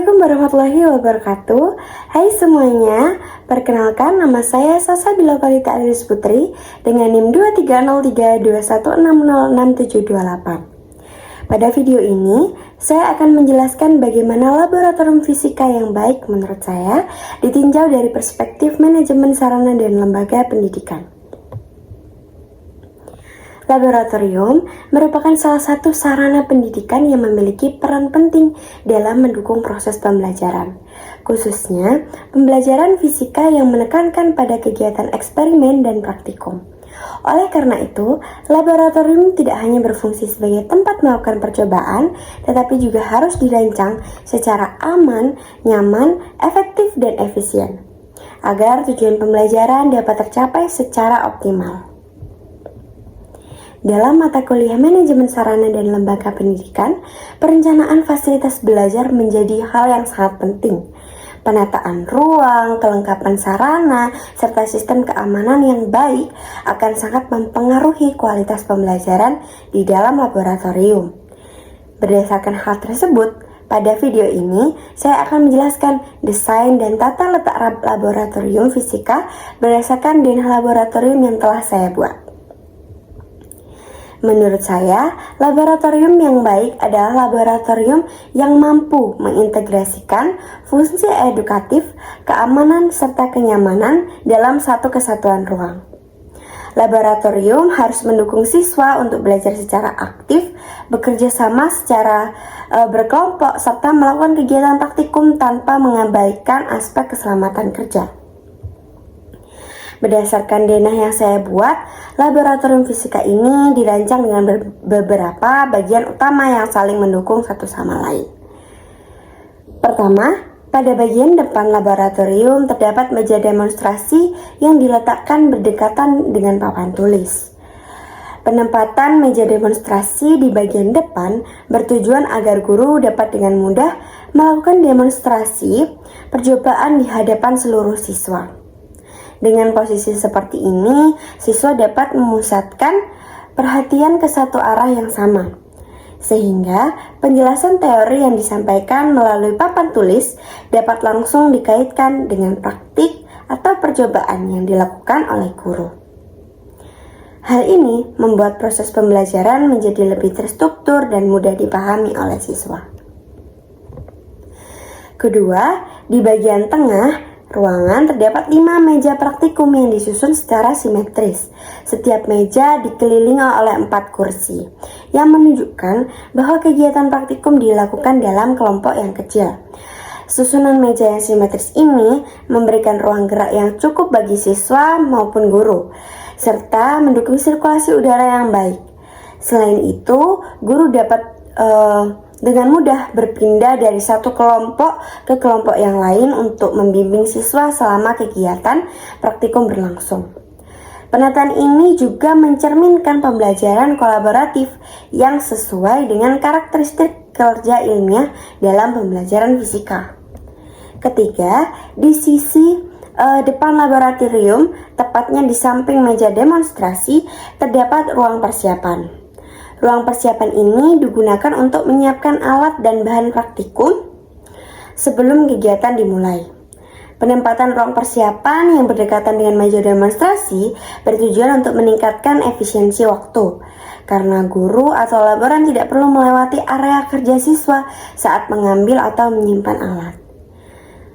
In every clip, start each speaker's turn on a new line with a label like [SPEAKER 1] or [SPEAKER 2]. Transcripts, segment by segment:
[SPEAKER 1] Assalamualaikum warahmatullahi wabarakatuh. Hai semuanya, perkenalkan nama saya Sasa Bilokalita Aris Putri dengan NIM 230321606728. Pada video ini, saya akan menjelaskan bagaimana laboratorium fisika yang baik menurut saya ditinjau dari perspektif manajemen sarana dan lembaga pendidikan. Laboratorium merupakan salah satu sarana pendidikan yang memiliki peran penting dalam mendukung proses pembelajaran, khususnya pembelajaran fisika yang menekankan pada kegiatan eksperimen dan praktikum. Oleh karena itu, laboratorium tidak hanya berfungsi sebagai tempat melakukan percobaan, tetapi juga harus dirancang secara aman, nyaman, efektif, dan efisien, agar tujuan pembelajaran dapat tercapai secara optimal. Dalam mata kuliah manajemen sarana dan lembaga pendidikan, perencanaan fasilitas belajar menjadi hal yang sangat penting. Penataan ruang, kelengkapan sarana, serta sistem keamanan yang baik akan sangat mempengaruhi kualitas pembelajaran di dalam laboratorium. Berdasarkan hal tersebut, pada video ini saya akan menjelaskan desain dan tata letak laboratorium fisika berdasarkan denah laboratorium yang telah saya buat. Menurut saya, laboratorium yang baik adalah laboratorium yang mampu mengintegrasikan fungsi edukatif, keamanan, serta kenyamanan dalam satu kesatuan ruang. Laboratorium harus mendukung siswa untuk belajar secara aktif, bekerja sama secara berkelompok, serta melakukan kegiatan praktikum tanpa mengabaikan aspek keselamatan kerja. Berdasarkan denah yang saya buat, laboratorium fisika ini dirancang dengan beberapa bagian utama yang saling mendukung satu sama lain. Pertama, pada bagian depan laboratorium terdapat meja demonstrasi yang diletakkan berdekatan dengan papan tulis. Penempatan meja demonstrasi di bagian depan bertujuan agar guru dapat dengan mudah melakukan demonstrasi percobaan di hadapan seluruh siswa. Dengan posisi seperti ini, siswa dapat memusatkan perhatian ke satu arah yang sama, sehingga penjelasan teori yang disampaikan melalui papan tulis dapat langsung dikaitkan dengan praktik atau percobaan yang dilakukan oleh guru. Hal ini membuat proses pembelajaran menjadi lebih terstruktur dan mudah dipahami oleh siswa. Kedua, di bagian tengah ruangan terdapat 5 meja praktikum yang disusun secara simetris. Setiap meja dikelilingi oleh 4 kursi, yang menunjukkan bahwa kegiatan praktikum dilakukan dalam kelompok yang kecil. Susunan meja yang simetris ini memberikan ruang gerak yang cukup bagi siswa maupun guru, serta mendukung sirkulasi udara yang baik. Selain itu, guru dapat dengan mudah berpindah dari satu kelompok ke kelompok yang lain untuk membimbing siswa selama kegiatan praktikum berlangsung. Penataan ini juga mencerminkan pembelajaran kolaboratif yang sesuai dengan karakteristik kerja ilmiah dalam pembelajaran fisika. Ketiga, di sisi depan laboratorium, tepatnya di samping meja demonstrasi, terdapat ruang persiapan. Ruang persiapan ini digunakan untuk menyiapkan alat dan bahan praktikum sebelum kegiatan dimulai. Penempatan ruang persiapan yang berdekatan dengan meja demonstrasi bertujuan untuk meningkatkan efisiensi waktu, karena guru atau laboran tidak perlu melewati area kerja siswa saat mengambil atau menyimpan alat.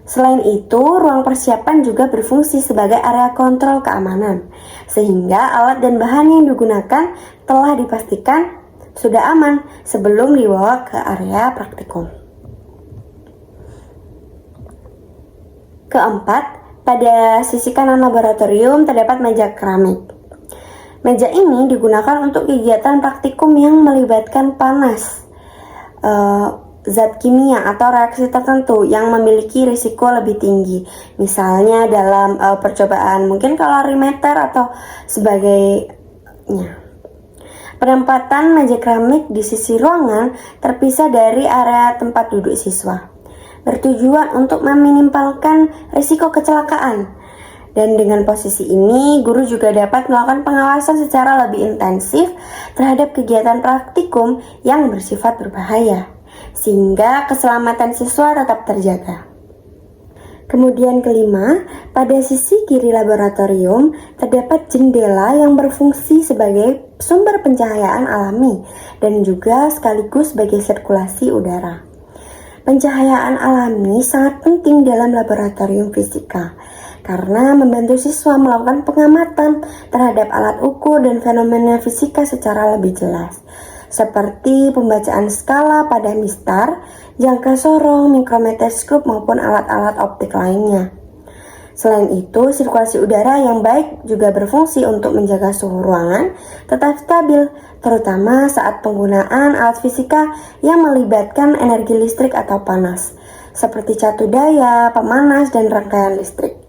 [SPEAKER 1] Selain itu, ruang persiapan juga berfungsi sebagai area kontrol keamanan, sehingga alat dan bahan yang digunakan telah dipastikan sudah aman sebelum dibawa ke area praktikum. Keempat, pada sisi kanan laboratorium terdapat meja keramik. Meja ini digunakan untuk kegiatan praktikum yang melibatkan panas, zat kimia atau reaksi tertentu yang memiliki risiko lebih tinggi, misalnya dalam percobaan mungkin kalorimeter atau sebagainya. Penempatan meja keramik di sisi ruangan terpisah dari area tempat duduk siswa, bertujuan untuk meminimalkan risiko kecelakaan. Dan dengan posisi ini, guru juga dapat melakukan pengawasan secara lebih intensif terhadap kegiatan praktikum yang bersifat berbahaya. sehingga keselamatan siswa tetap terjaga. Kemudian kelima, pada sisi kiri laboratorium terdapat jendela yang berfungsi sebagai sumber pencahayaan alami dan juga sekaligus sebagai sirkulasi udara. Pencahayaan alami sangat penting dalam laboratorium fisika karena membantu siswa melakukan pengamatan terhadap alat ukur dan fenomena fisika secara lebih jelas, seperti pembacaan skala pada mistar, jangka sorong, mikrometroskop maupun alat-alat optik lainnya. Selain itu, sirkulasi udara yang baik juga berfungsi untuk menjaga suhu ruangan tetap stabil, terutama saat penggunaan alat fisika yang melibatkan energi listrik atau panas, seperti catu daya, pemanas, dan rangkaian listrik.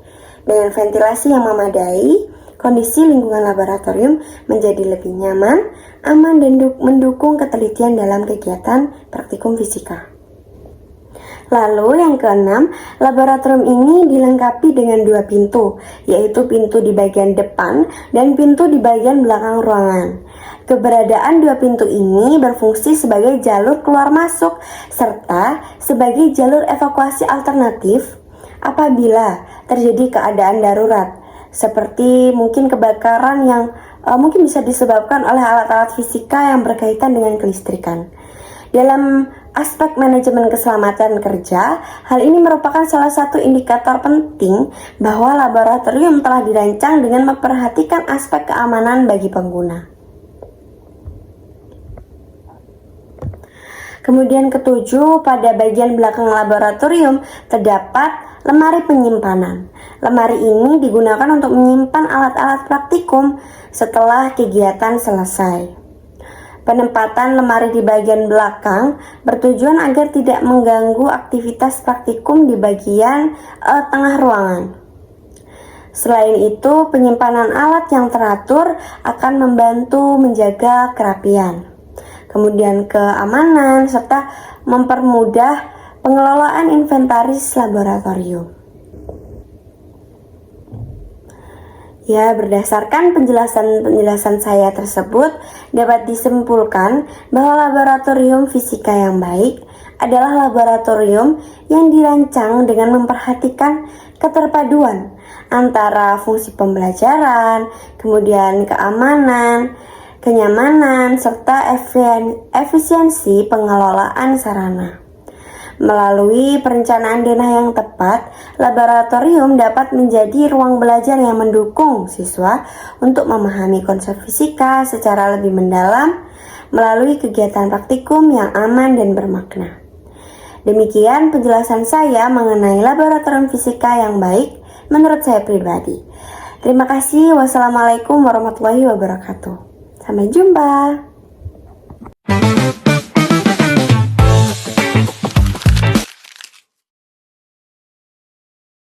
[SPEAKER 1] Dengan ventilasi yang memadai, kondisi lingkungan laboratorium menjadi lebih nyaman, aman, dan mendukung ketelitian dalam kegiatan praktikum fisika. Lalu yang keenam, laboratorium ini dilengkapi dengan dua pintu, yaitu pintu di bagian depan dan pintu di bagian belakang ruangan. Keberadaan dua pintu ini berfungsi sebagai jalur keluar masuk serta sebagai jalur evakuasi alternatif apabila terjadi keadaan darurat, seperti mungkin kebakaran yang mungkin bisa disebabkan oleh alat-alat fisika yang berkaitan dengan kelistrikan. Dalam aspek manajemen keselamatan kerja, hal ini merupakan salah satu indikator penting bahwa laboratorium telah dirancang dengan memperhatikan aspek keamanan bagi pengguna. Kemudian ketujuh, pada bagian belakang laboratorium terdapat lemari penyimpanan. Lemari ini digunakan untuk menyimpan alat-alat praktikum setelah kegiatan selesai. Penempatan lemari di bagian belakang bertujuan agar tidak mengganggu aktivitas praktikum di bagian tengah ruangan. Selain itu, penyimpanan alat yang teratur akan membantu menjaga kerapian, kemudian keamanan, serta mempermudah pengelolaan inventaris laboratorium. Ya, berdasarkan penjelasan saya tersebut, dapat disimpulkan bahwa laboratorium fisika yang baik adalah laboratorium yang dirancang dengan memperhatikan keterpaduan antara fungsi pembelajaran, kemudian keamanan, kenyamanan, serta efisiensi pengelolaan sarana. Melalui perencanaan denah yang tepat, laboratorium dapat menjadi ruang belajar yang mendukung siswa untuk memahami konsep fisika secara lebih mendalam melalui kegiatan praktikum yang aman dan bermakna. Demikian penjelasan saya mengenai laboratorium fisika yang baik menurut saya pribadi. Terima kasih. Wassalamualaikum warahmatullahi wabarakatuh. Sampai jumpa.